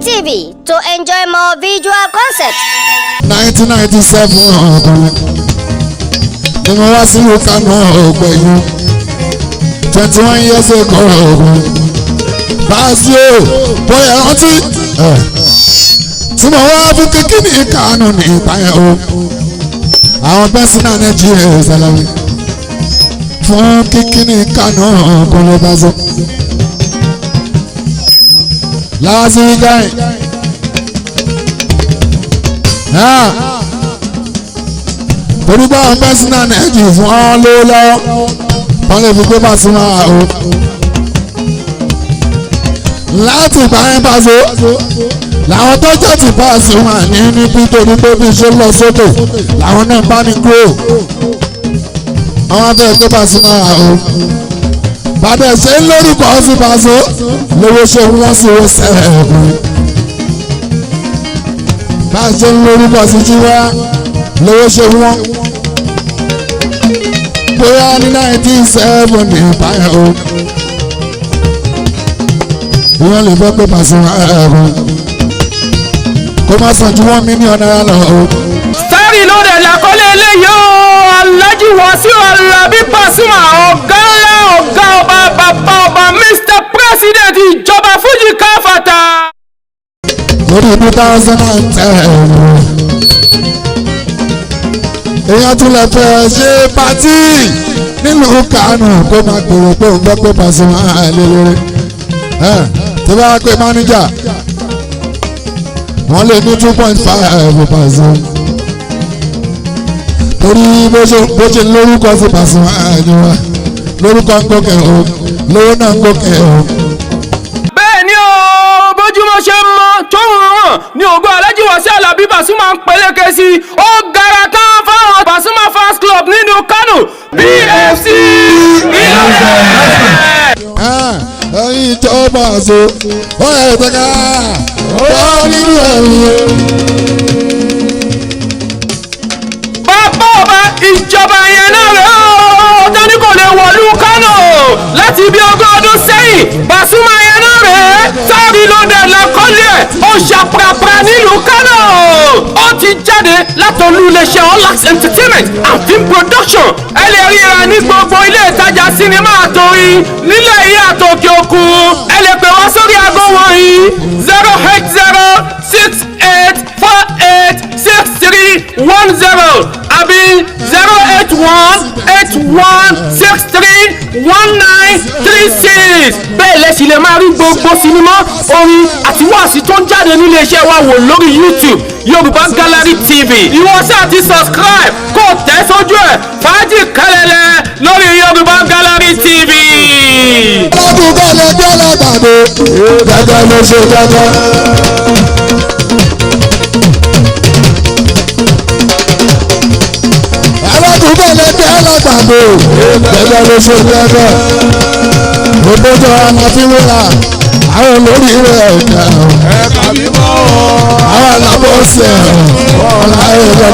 TV to enjoy more visual concepts. 1997 ni mo wá sí Kano ọgbẹ̀yìn 21 years ago báàsì o bóyá rántí tí mo wá fún kíkíní Kano ní ìpayà o àwọn bẹ́sìn náà Nàìjíríà ṣàlàyé fún kíkíní Kano kò lè bá so láti gáì torí bá àwọn bẹ́sìn náà Nàìjíríà fún ọ́n ló lọ́wọ́ wọ́n lè fi gbé Pasuma o láti báyìí Paso làwọn tó jẹ́ ti Pasuma ní níbi torí pé bí ṣe lọ sókè làwọn náà bá ní kúrò àwọn afẹ́ gbé Pasuma o bàbá ṣe ń lórúkọ sí Paso lówó ṣe wọ́n sí wọ́n sẹ́ẹ̀kù bá ṣe ń lórúkọ sí Jíwá lówó ṣe wọ́n bóyá ní 1970 báyà o wọ́n lè fẹ́ pé Pasuma ẹ̀rọ kó má san ju $1 million lọ o. sáré lóde làkọ́lé eléyìí o Alhaji Wasiu Alabi Pasuma ọ̀gá ńlá ọ̀gá ọba bàbá ọba Mr President ìjọba Fuji káfàtà. lórí 2010 èèyàn tún lè fẹ́ ṣe pátì nílùú Kánò kó máa gbèrò pé òun gbọ́ pé Pasuma lélẹ́rẹ́ tó bá pé máníjà wọ́n lè ní 2.5 Paso torí bó ṣe lórúkọ sí Pasuma àjọwà lórúkọ ń gòkè o lówó náà ń gòkè o. bẹ́ẹ̀ ni o bójúmọ́ ṣe ń mọ tó ń ràn ní ògo Alhaji Wasiu Alabi Pasuma ń peléke sí ó gara tán fáwọn Pasuma fans club nínú Kano BFC ẹyin tó Paso ó yẹ ìtẹ́ká ó nínú ẹ̀yìn. bàbá ọba ìjọba yẹn náà rẹ̀ ó tání kò lè wọ̀lú Kano láti bí ogún ọdún sẹ́yìn Pasuma yẹn náà rẹ̀ sáré lóde làkọ́lé ó ṣàpàpà nílùú Kano ó ti jáde látọ̀lú iléeṣẹ́ Olax Entertainment and Film Production ẹ lè ríra ní gbogbo ilé ìtajà sinimá àtòrí nílẹ̀ yìí àtòkè òkun ẹ lè pè wá sórí aago wọ̀nyí 08068486310 àbí 08181631936 bẹ́ẹ̀ lẹ sì lè máa rí gbogbo sinimá orin àti wáàsí tó ń jáde nílé iṣẹ́ wa wò lórí YouTube Yorùbá Gallery TV ìwọ ṣáà ti subscribe kó tẹ̀ sójú ẹ̀ fàájì kẹlẹlẹ lórí Yorùbá Gallery TV. ọlọ́dún bẹ́ẹ̀ gbọ́dọ̀ gbàgbé gẹ́gẹ́ ló ṣe gẹ́gẹ́. ọlọ́dún bẹ́ẹ̀ gbọ́dọ̀ gbàgbé gẹ́gẹ́ ló ṣe gẹ́gẹ́. ògbójọ aláfiwéra àwọn olórí rẹ̀ ẹ̀ka ẹ̀ka bímọ àwọn alábọ̀ọ́sẹ̀ ọ̀la ẹ̀rọ